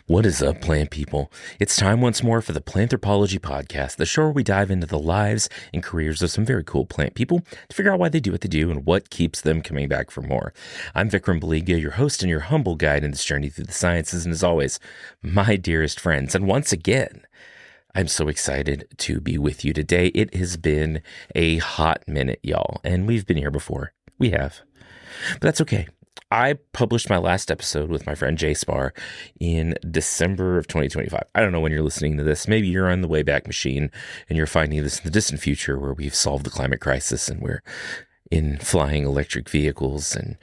What is up, plant people? It's time once more for the Planthropology Podcast, the show where we dive into the lives and careers of some very cool plant people to figure out why they do what they do and what keeps them coming back for more. I'm Vikram Baliga, your host and your humble guide in this journey through the sciences, and as always, my dearest friends. And once again, I'm so excited to be with you today. It has been a hot minute, y'all, and we've been here before. We have. But that's okay. I published my last episode with my friend Jay Spar in December of 2025. I don't know when you're listening to this. Maybe you're on the Wayback Machine and you're finding this in the distant future where we've solved the climate crisis and we're in flying electric vehicles and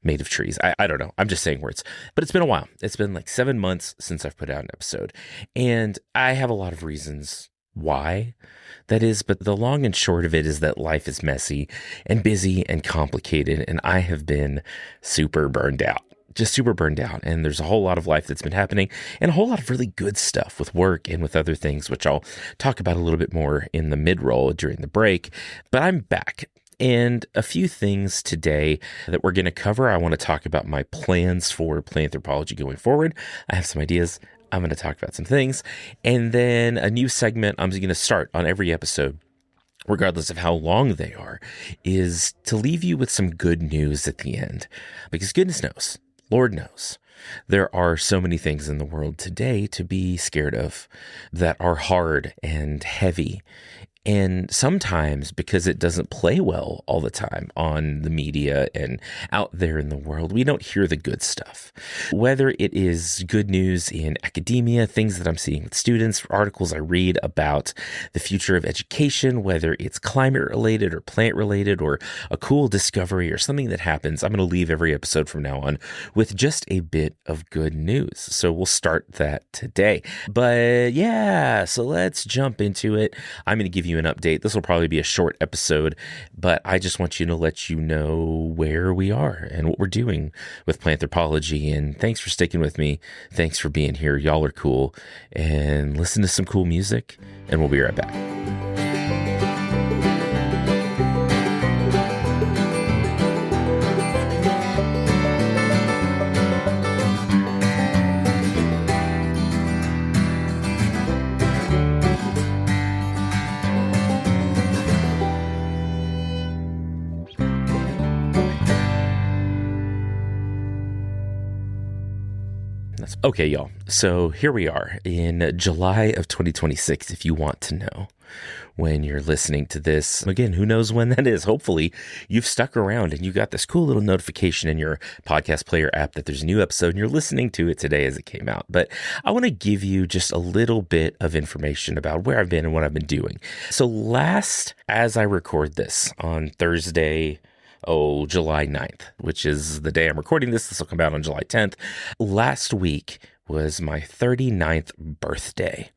made of trees. I don't know. I'm just saying words. But it's been a while. It's been like 7 months since I've put out an episode. And I have a lot of reasons why that is, but the long and short of it is that life is messy and busy and complicated, and I have been super burned out. Just super burned out. And there's a whole lot of life that's been happening and a whole lot of really good stuff with work and with other things, which I'll talk about a little bit more in the mid-roll during the break. But I'm back. And a few things today that we're going to cover. I want to talk about my plans for Planthropology going forward. I have some ideas. I'm going to talk about some things. And then a new segment I'm going to start on every episode, regardless of how long they are, is to leave you with some good news at the end. Because goodness knows, Lord knows, there are so many things in the world today to be scared of that are hard and heavy. And sometimes, because it doesn't play well all the time on the media and out there in the world, we don't hear the good stuff. Whether it is good news in academia, things that I'm seeing with students, articles I read about the future of education, whether it's climate related or plant related or a cool discovery or something that happens, I'm going to leave every episode from now on with just a bit of good news. So we'll start that today. But yeah, so let's jump into it. I'm going to give you an update. This will probably be a short episode, but I just want you to let you know where we are and what we're doing with Planthropology. And thanks for sticking with me. Thanks for being here. Y'all are cool. And listen to some cool music, and we'll be right back. Okay, y'all. So here we are in July of 2026, if you want to know when you're listening to this. Again, who knows when that is? Hopefully you've stuck around and you got this cool little notification in your podcast player app that there's a new episode and you're listening to it today as it came out. But I want to give you just a little bit of information about where I've been and what I've been doing. So as I record this on Thursday, July 9th, which is the day I'm recording this. This will come out on July 10th. Last week was my 39th birthday.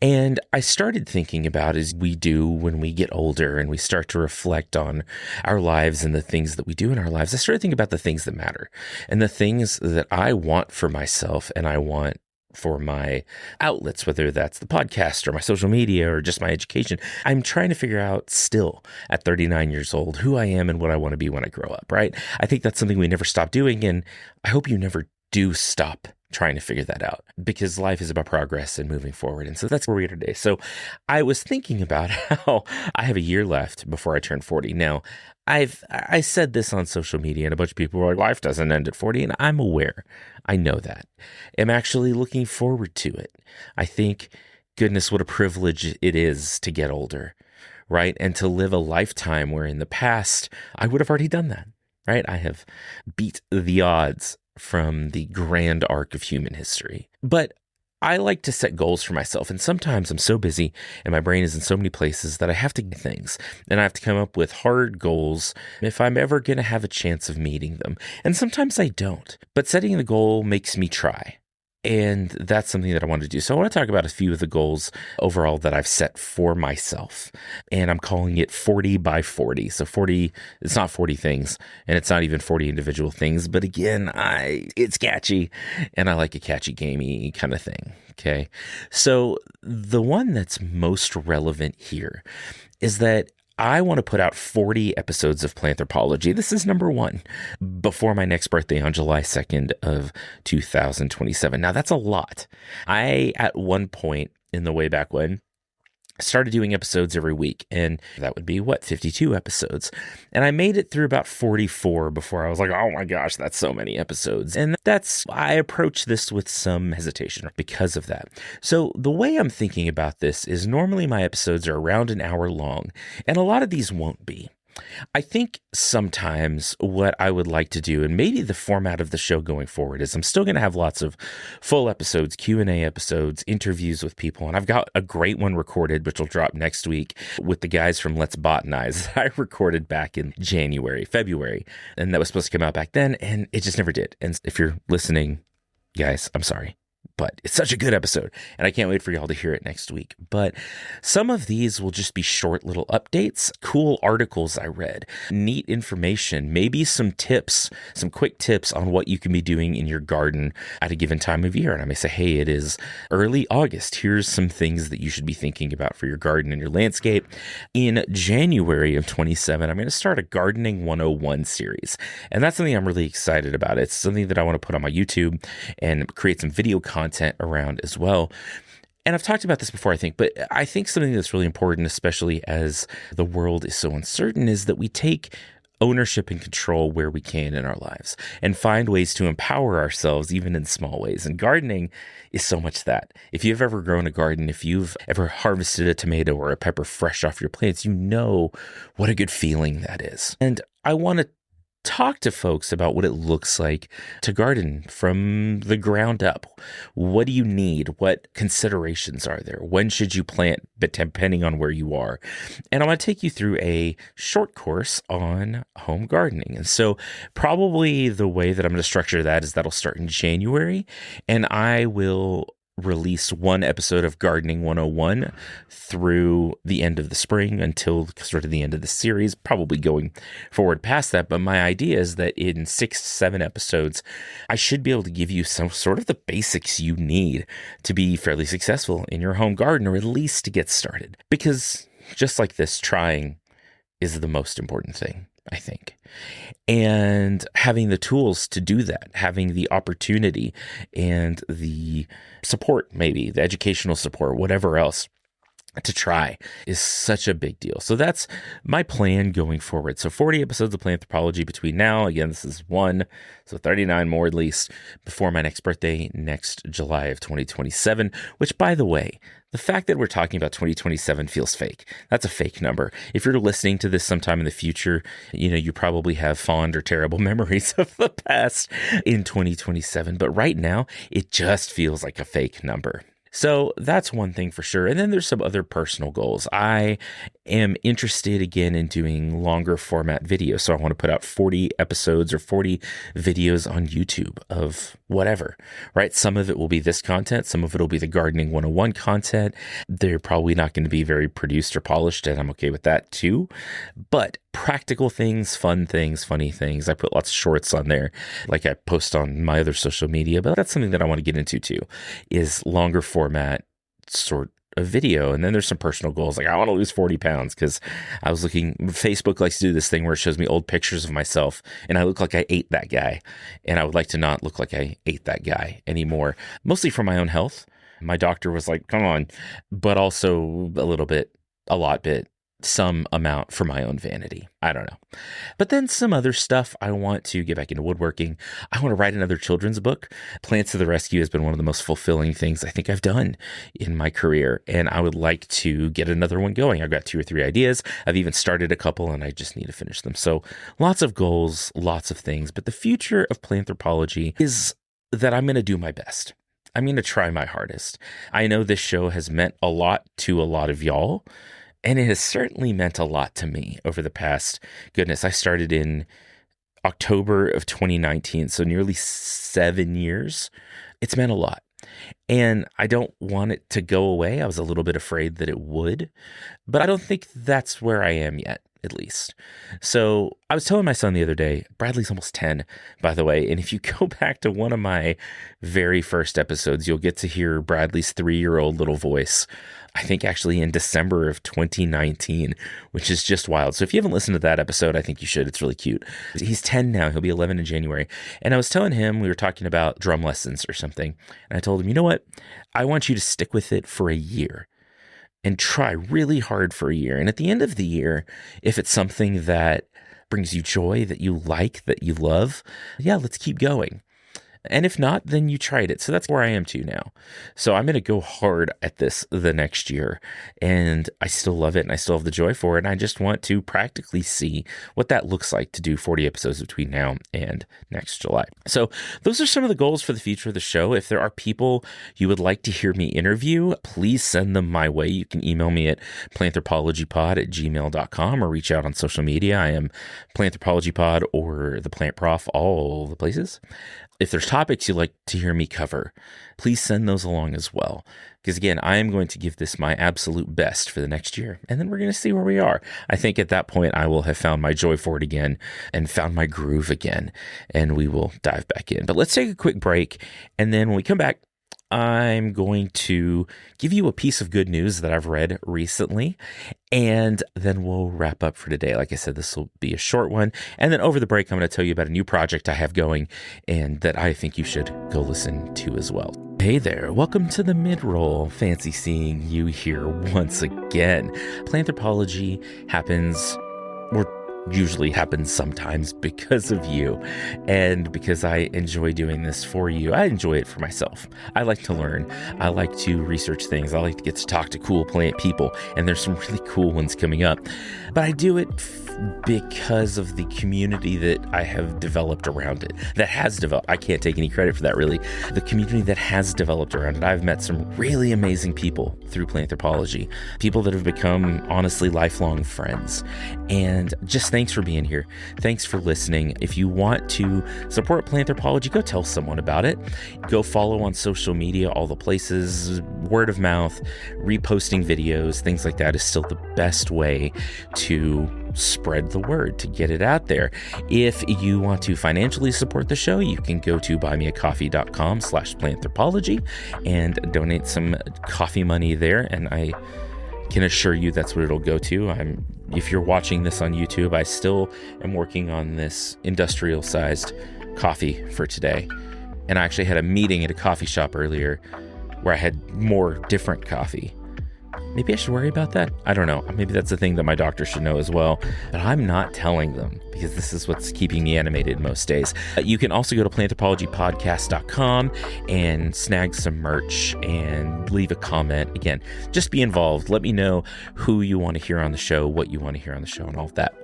And I started thinking about, as we do when we get older and we start to reflect on our lives and the things that we do in our lives, I started thinking about the things that matter and the things that I want for myself and I want for my outlets, whether that's the podcast or my social media or just my education. I'm trying to figure out still at 39 years old who I am and what I want to be when I grow up, right? I think that's something we never stop doing, and I hope you never do stop trying to figure that out, because life is about progress and moving forward. And so that's where we are today. So I was thinking about how I have a year left before I turn 40. Now, I said this on social media and a bunch of people were like, life doesn't end at 40. And I'm aware. I know that. I'm actually looking forward to it. I think, goodness, what a privilege it is to get older, right? And to live a lifetime where in the past, I would have already done that, right? I have beat the odds from the grand arc of human history. But I like to set goals for myself, and sometimes I'm so busy and my brain is in so many places that I have to get things, and I have to come up with hard goals if I'm ever going to have a chance of meeting them. And sometimes I don't, but setting the goal makes me try. And that's something that I want to do. So I want to talk about a few of the goals overall that I've set for myself. And I'm calling it 40 by 40. So 40, it's not 40 things, and it's not even 40 individual things. But again, it's catchy, and I like a catchy, gamey kind of thing. Okay. So the one that's most relevant here is that I want to put out 40 episodes of Planthropology. This is number one before my next birthday on July 2nd of 2027. Now, that's a lot. I, at one point in the way back when, started doing episodes every week, and that would be 52 episodes. And I made it through about 44 before I was like, oh my gosh, that's so many episodes. And I approach this with some hesitation because of that. So the way I'm thinking about this is normally my episodes are around an hour long, and a lot of these won't be. I think sometimes what I would like to do, and maybe the format of the show going forward, is I'm still going to have lots of full episodes, Q&A episodes, interviews with people. And I've got a great one recorded, which will drop next week with the guys from Let's Botanize that I recorded back in February. And that was supposed to come out back then, and it just never did. And if you're listening, guys, I'm sorry. But it's such a good episode, and I can't wait for y'all to hear it next week. But some of these will just be short little updates, cool articles I read, neat information, maybe some tips, some quick tips on what you can be doing in your garden at a given time of year. And I may say, hey, it is early August. Here's some things that you should be thinking about for your garden and your landscape. In January of 27, I'm going to start a Gardening 101 series. And that's something I'm really excited about. It's something that I want to put on my YouTube and create some video content around as well. And I've talked about this before, I think, but I think something that's really important, especially as the world is so uncertain, is that we take ownership and control where we can in our lives and find ways to empower ourselves, even in small ways. And gardening is so much that. If you've ever grown a garden, if you've ever harvested a tomato or a pepper fresh off your plants, you know what a good feeling that is. And I want to talk to folks about what it looks like to garden from the ground up. What do you need? What considerations are there? When should you plant, but depending on where you are? And I'm going to take you through a short course on home gardening. And so probably the way that I'm going to structure that is that'll start in January, and I will release one episode of Gardening 101 through the end of the spring until sort of the end of the series, probably going forward past that. But my idea is that in 6-7 episodes, I should be able to give you some sort of the basics you need to be fairly successful in your home garden, or at least to get started. Because just like this, trying is the most important thing, I think. And having the tools to do that, having the opportunity and the support, maybe the educational support, whatever else, to try is such a big deal. So that's my plan going forward. So 40 episodes of Planthropology between now, again, this is one, so 39 more at least before my next birthday, next July of 2027, which, by the way, the fact that we're talking about 2027 feels fake. That's a fake number. If you're listening to this sometime in the future, you probably have fond or terrible memories of the past in 2027. But right now, it just feels like a fake number. So that's one thing for sure. And then there's some other personal goals. I am interested again in doing longer format videos. So I want to put out 40 episodes or 40 videos on YouTube of whatever, right? Some of it will be this content. Some of it will be the Gardening 101 content. They're probably not going to be very produced or polished, and I'm okay with that too. But practical things, fun things, funny things. I put lots of shorts on there, like I post on my other social media, but that's something that I want to get into too, is longer format sort of video. And then there's some personal goals. Like I want to lose 40 pounds because I was looking, Facebook likes to do this thing where it shows me old pictures of myself and I look like I ate that guy. And I would like to not look like I ate that guy anymore, mostly for my own health. My doctor was like, come on, but also some amount for my own vanity. I don't know. But then some other stuff. I want to get back into woodworking. I want to write another children's book. Plants to the Rescue has been one of the most fulfilling things I think I've done in my career. And I would like to get another one going. I've got 2 or 3 ideas. I've even started a couple and I just need to finish them. So lots of goals, lots of things. But the future of Planthropology is that I'm going to do my best. I'm going to try my hardest. I know this show has meant a lot to a lot of y'all. And it has certainly meant a lot to me over the past, I started in October of 2019, so nearly 7 years. It's meant a lot. And I don't want it to go away. I was a little bit afraid that it would, but I don't think that's where I am yet. at least. So I was telling my son the other day, Bradley's almost 10, by the way. And if you go back to one of my very first episodes, you'll get to hear Bradley's 3-year-old little voice, I think actually in December of 2019, which is just wild. So if you haven't listened to that episode, I think you should. It's really cute. He's 10 now. He'll be 11 in January. And I was telling him, we were talking about drum lessons or something. And I told him, you know what? I want you to stick with it for a year and try really hard for a year. And at the end of the year, if it's something that brings you joy, that you like, that you love, yeah, let's keep going. And if not, then you tried it. So that's where I am too now. So I'm going to go hard at this the next year. And I still love it and I still have the joy for it. And I just want to practically see what that looks like to do 40 episodes between now and next July. So those are some of the goals for the future of the show. If there are people you would like to hear me interview, please send them my way. You can email me at planthropologypod@gmail.com or reach out on social media. I am Planthropologypod or the Plant Prof, all the places. If there's topics you'd like to hear me cover, please send those along as well. Because again, I am going to give this my absolute best for the next year. And then we're going to see where we are. I think at that point, I will have found my joy for it again and found my groove again. And we will dive back in. But let's take a quick break. And then when we come back, I'm going to give you a piece of good news that I've read recently, and then we'll wrap up for today. Like I said, this will be a short one. And then over the break, I'm going to tell you about a new project I have going and that I think you should go listen to as well. Hey there, welcome to the mid-roll. Fancy seeing you here once again. Planthropology happens, or usually happens sometimes because of you and because I enjoy doing this for you. I enjoy it for myself. I like to learn. I like to research things. I like to get to talk to cool plant people, and there's some really cool ones coming up. But I do it because of the community that I have developed around it, that has developed. I can't take any credit for that, really. The community that has developed around it. I've met some really amazing people through Planthropology, people that have become, honestly, lifelong friends. And just thanks for being here. Thanks for listening. If you want to support Planthropology, go tell someone about it. Go follow on social media, all the places, word of mouth, reposting videos, things like that is still the best way to spread the word, to get it out there. If you want to financially support the show, you can go to buymeacoffee.com/planthropology and donate some coffee money there. And I can assure you that's what it'll go to. If you're watching this on YouTube, I still am working on this industrial sized coffee for today. And I actually had a meeting at a coffee shop earlier where I had more different coffee. Maybe I should worry about that. I don't know. Maybe that's a thing that my doctor should know as well. But I'm not telling them because this is what's keeping me animated most days. You can also go to planthropologypodcast.com and snag some merch and leave a comment. Again, just be involved. Let me know who you want to hear on the show, what you want to hear on the show, and all of that.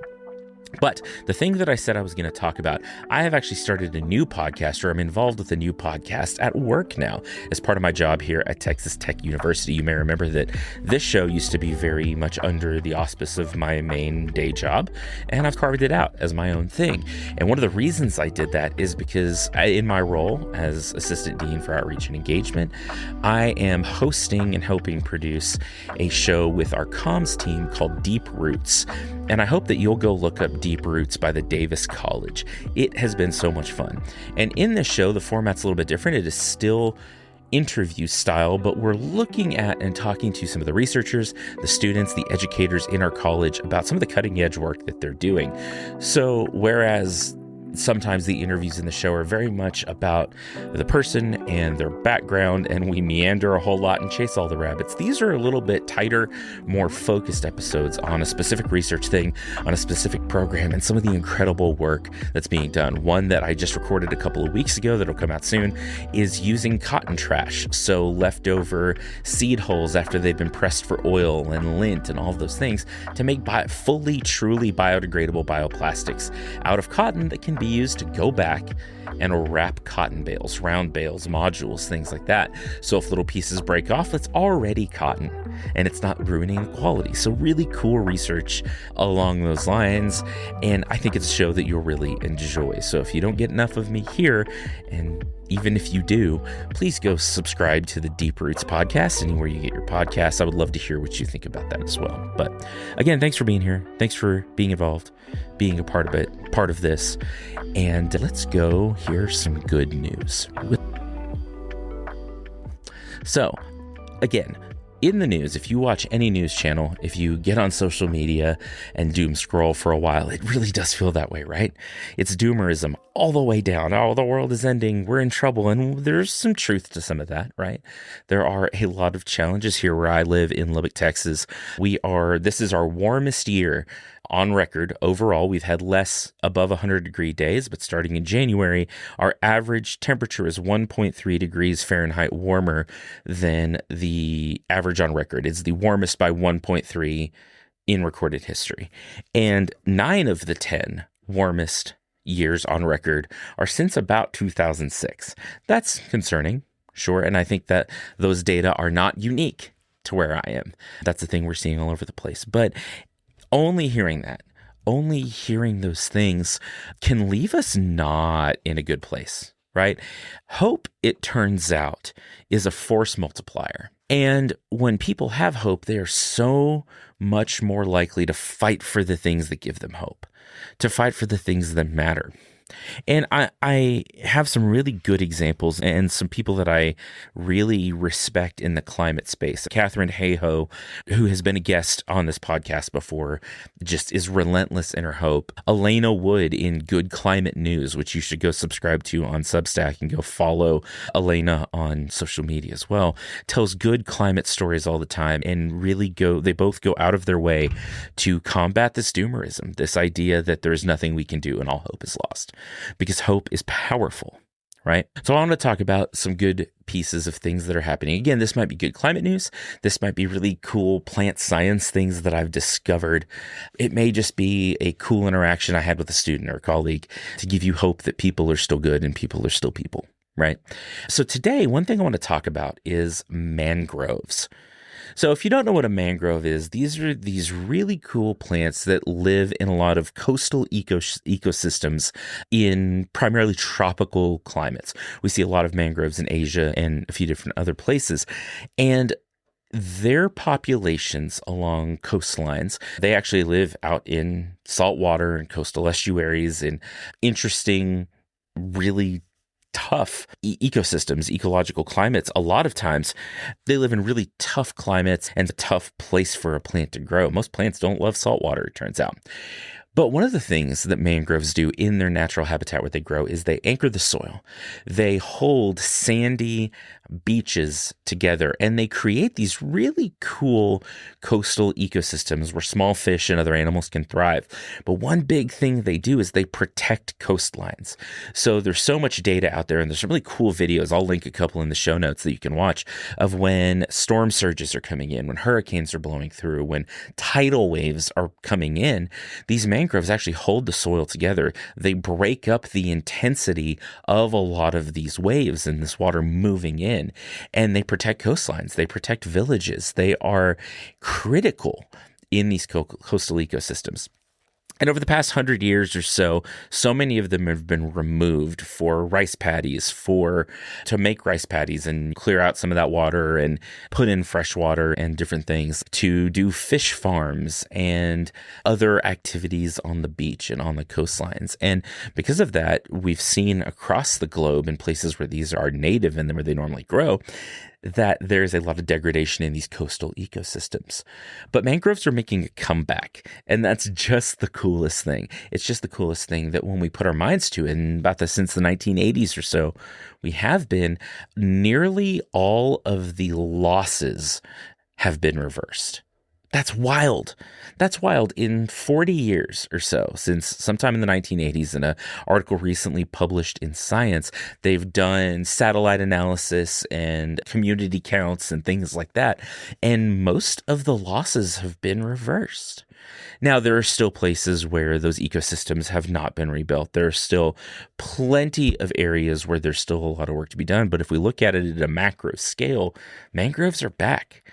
But the thing that I said I was going to talk about, I have actually started a new podcast, or I'm involved with a new podcast at work now as part of my job here at Texas Tech University. You may remember that this show used to be very much under the auspice of my main day job, and I've carved it out as my own thing. And one of the reasons I did that is because in my role as Assistant Dean for Outreach and Engagement, I am hosting and helping produce a show with our comms team called Deep Roots. And I hope that you'll go look up Deep Roots by the Davis College. It has been so much fun. And in this show, the format's a little bit different. It is still interview style, but we're looking at and talking to some of the researchers, the students, the educators in our college about some of the cutting edge work that they're doing. So whereas sometimes the interviews in the show are very much about the person and their background, and we meander a whole lot and chase all the rabbits, these are a little bit tighter, more focused episodes on a specific research thing, on a specific program, and some of the incredible work that's being done. One that I just recorded a couple of weeks ago that'll come out soon is using cotton trash, so leftover seed hulls after they've been pressed for oil and lint and all of those things, to make fully, truly biodegradable bioplastics out of cotton that can be used to go back and wrap cotton bales, round bales, modules, things like that. So if little pieces break off, it's already cotton and it's not ruining the quality. So really cool research along those lines. And I think it's a show that you'll really enjoy. So if you don't get enough of me here, and even if you do, please go subscribe to the Deep Roots podcast anywhere you get your podcasts. I would love to hear what you think about that as well. But again, thanks for being here. Thanks for being involved, being a part of it, part of this. And let's go hear some good news. So again, in the news, if you watch any news channel, if you get on social media and doom scroll for a while, it really does feel that way, right? It's doomerism all the way down. Oh, the world is ending. We're in trouble. And there's some truth to some of that, right? There are a lot of challenges here where I live in Lubbock, Texas. This is our warmest year on record. Overall, we've had less above 100-degree days, but starting in January, our average temperature is 1.3 degrees Fahrenheit warmer than the average on record. It's the warmest by 1.3 in recorded history. And 9 of the 10 warmest years on record are since about 2006. That's concerning, sure, and I think that those data are not unique to where I am. That's the thing we're seeing all over the place. But only hearing those things can leave us not in a good place, right? Hope, it turns out, is a force multiplier. And when people have hope, they are so much more likely to fight for the things that give them hope, to fight for the things that matter. And I have some really good examples and some people that I really respect in the climate space. Katharine Hayhoe, who has been a guest on this podcast before, just is relentless in her hope. Elena Wood in Good Climate News, which you should go subscribe to on Substack and go follow Elena on social media as well, tells good climate stories all the time and they both go out of their way to combat this doomerism, this idea that there's nothing we can do and all hope is lost. Because hope is powerful, right? So I want to talk about some good pieces of things that are happening. Again, this might be good climate news. This might be really cool plant science things that I've discovered. It may just be a cool interaction I had with a student or a colleague to give you hope that people are still good and people are still people, right? So today, one thing I want to talk about is mangroves. So if you don't know what a mangrove is, these are these really cool plants that live in a lot of coastal ecosystems in primarily tropical climates. We see a lot of mangroves in Asia and a few different other places. And their populations along coastlines, they actually live out in saltwater and coastal estuaries in interesting, really tough ecosystems, ecological climates. A lot of times they live in really tough climates and a tough place for a plant to grow. Most plants don't love salt water, it turns out. But one of the things that mangroves do in their natural habitat where they grow is they anchor the soil. They hold sandy beaches together and they create these really cool coastal ecosystems where small fish and other animals can thrive. But one big thing they do is they protect coastlines. So there's so much data out there and there's some really cool videos. I'll link a couple in the show notes that you can watch of when storm surges are coming in, when hurricanes are blowing through, when tidal waves are coming in. These mangroves actually hold the soil together. They break up the intensity of a lot of these waves and this water moving in, and they protect coastlines. They protect villages. They are critical in these coastal ecosystems. And over the past 100 years or so, so many of them have been removed for rice paddies, to make rice paddies and clear out some of that water and put in fresh water and different things, to do fish farms and other activities on the beach and on the coastlines. And because of that, we've seen across the globe in places where these are native and where they normally grow, that there's a lot of degradation in these coastal ecosystems. But mangroves are making a comeback, and that's just the coolest thing. It's just the coolest thing that when we put our minds to it, and since the 1980s or so, we have been, nearly all of the losses have been reversed. That's wild. That's wild. In 40 years or so, since sometime in the 1980s, in an article recently published in Science, they've done satellite analysis and community counts and things like that. And most of the losses have been reversed. Now, there are still places where those ecosystems have not been rebuilt. There are still plenty of areas where there's still a lot of work to be done. But if we look at it at a macro scale, mangroves are back.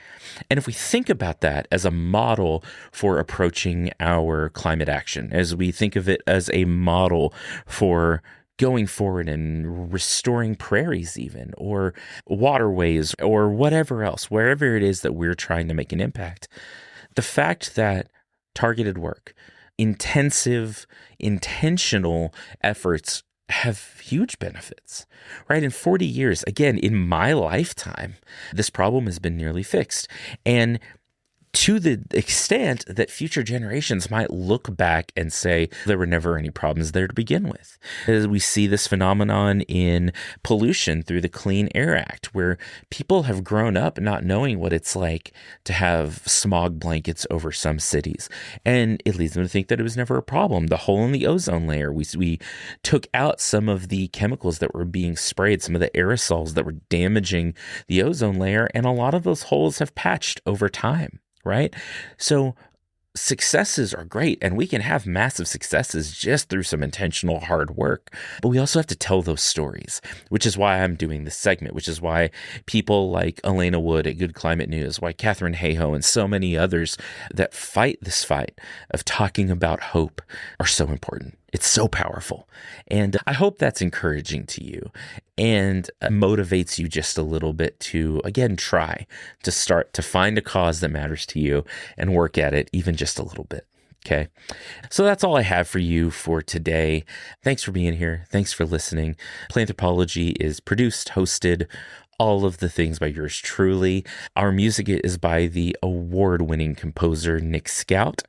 And if we think about that as a model for approaching our climate action, as we think of it as a model for going forward and restoring prairies even, or waterways, or whatever else, wherever it is that we're trying to make an impact, the fact that targeted work, intensive, intentional efforts have huge benefits, right? In 40 years, again, in my lifetime, this problem has been nearly fixed. And to the extent that future generations might look back and say there were never any problems there to begin with. As we see this phenomenon in pollution through the Clean Air Act, where people have grown up not knowing what it's like to have smog blankets over some cities. And it leads them to think that it was never a problem. The hole in the ozone layer, we took out some of the chemicals that were being sprayed, some of the aerosols that were damaging the ozone layer, and a lot of those holes have patched over time. Right? So successes are great, and we can have massive successes just through some intentional hard work. But we also have to tell those stories, which is why I'm doing this segment, which is why people like Elena Wood at Good Climate News, why Katharine Hayhoe and so many others that fight this fight of talking about hope are so important. It's so powerful. And I hope that's encouraging to you and motivates you just a little bit to, again, try to start to find a cause that matters to you and work at it even just a little bit. Okay. So that's all I have for you for today. Thanks for being here. Thanks for listening. Planthropology is produced, hosted, all of the things by yours truly. Our music is by the award-winning composer Nick Scout.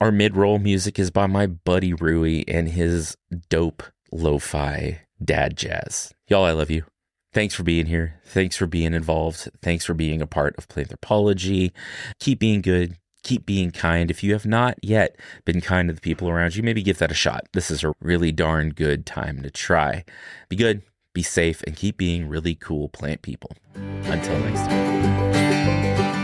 Our mid-roll music is by my buddy Rui and his dope lo-fi dad jazz. Y'all, I love you. Thanks for being here. Thanks for being involved. Thanks for being a part of Planthropology. Keep being good. Keep being kind. If you have not yet been kind to the people around you, maybe give that a shot. This is a really darn good time to try. Be good. Be safe, and keep being really cool plant people. Until next time.